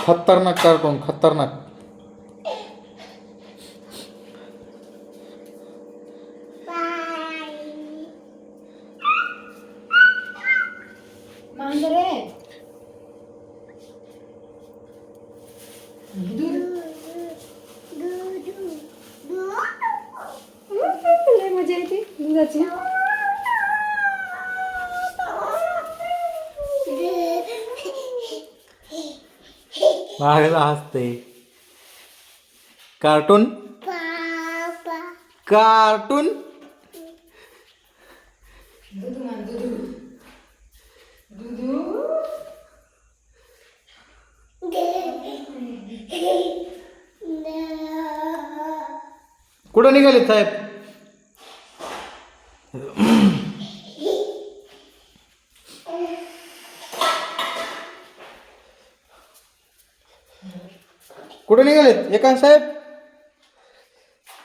खतरनाक कार्टून खतरनाक. मांजरे लय मजा येते दुधाची. मागला हसते. कार्टून कार्टून दुधू मान दुधू दुधू. कुठं निघाले साहेब? कुठे निघालेत एकांत साहेब?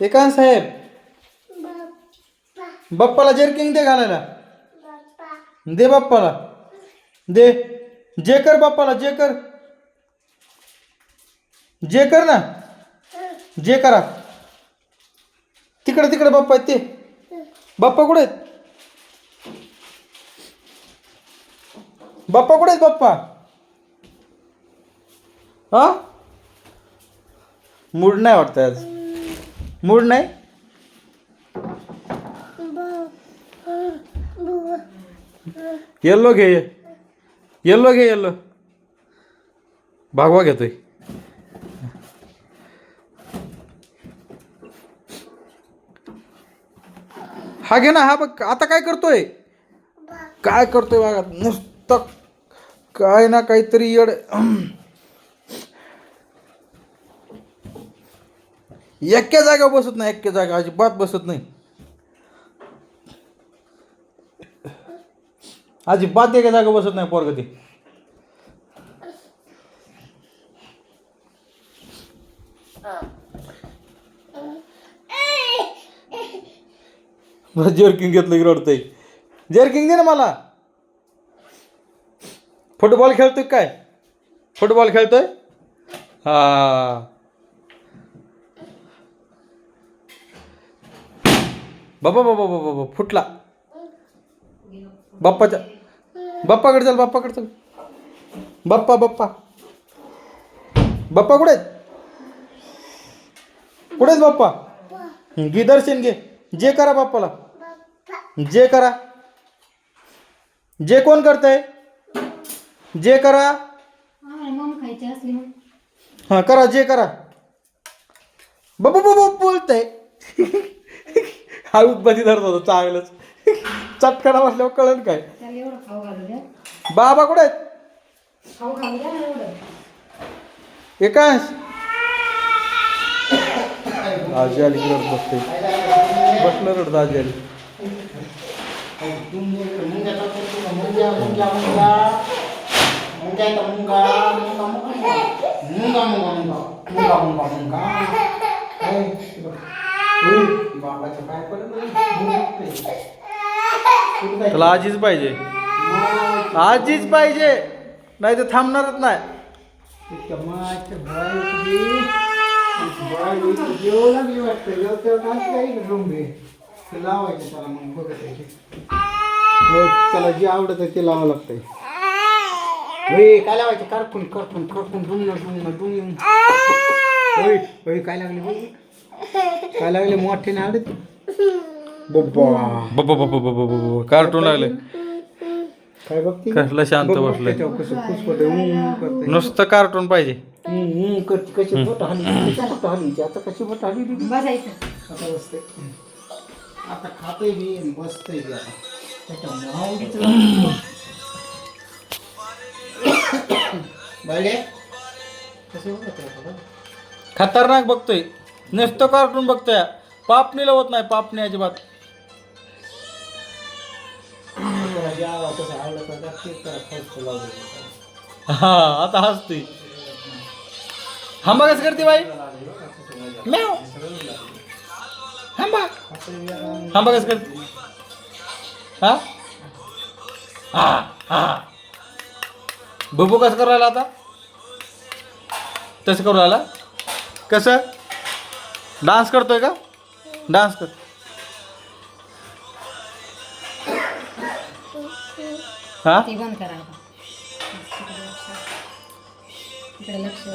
एकांत साहेब, बाप्पाला जर्किंग दे घालायला. दे बाप्पाला दे. जे कर बाप्पाला जे कर. जे कर ना. जे करा. तिकडे तिकडे बाप्पा आहेत ते. बाप्पा कुठे आहेत? बाप्पा कुठे आहेत बाप्पा? हा मूड नाही वाटतं आज. मूड नाही. येल्लो घे. येल्लो घे. येल्लो भागवा घेतोय. हा घे ना. हा बघ आता काय करतोय. काय करतोय बघा नुसतं काय ना काहीतरी येड. एक्या जागा बसत नाही. एक्या जागा अजिबात बसत नाही. अजिबात एका जागा बसत नाही पोरग ते. जर्किंग घेतलं की रडतंय. जर्किंग दे ना मला. फुटबॉल खेळतोय काय? फुटबॉल खेळतोय. हा बाबा बाबा बाबा बाबा फुटला. बाप्पाच्या बाप्पाकडे चल. बाप्पाकडे चल. बाप्पा बाप्पा बाप्पा कुठे आहेत? कुठे आहेत बाप्पा? घे दर्शन घे. जे करा बाप्पाला. जे करा. जे कोण करतंय? जे करा. मग खायची असली मग हा करा. जे करा. बाबा बाबा बोलतय. हा उद्बत्ती धरत होतो चांगलंच. चटकाना बसल्यावर कळलं काय? त्याला एवढं खाऊ घालू द्या. बाबा कुठे आहेत? खाऊ घालू द्या ना एवढं. एकांश आजी आली की रडत बसते. बसलं रडत आजी आली. त्याला आजीच पाहिजे. आजीच पाहिजे नाही तर थांबणारच नाही. त्याला जे आवडत ते लावावं लागतंय. काय लावायचं? कारकून कारकून कारकून डुंग काय लागले? काय लागले? मोठे नाही आवडत. बाबा बाबा बाबा कार्टून लागले. काय बघते? कसलं शांत बसलंय. नुसतं कार्टून पाहिजे. कशी बोट हल्ली आता कशी बोट हल्ली बसायचं. आता बसते. आता खाते बी बसते बी. आता खतरनाक बघतोय. नुसतं कार्टून बघतोय. पापणी लावत नाही. पापणी अजिबात. हा आता हसतोय. हांबा कसं करते बाई? म्याव. हांबा हांबा कसं करते? हा हा हा बबू कसं करायला आता? तसं करू आला कसं डान्स करतोय का डान्स कर हा ती बंद करा आता. इकडे लक्ष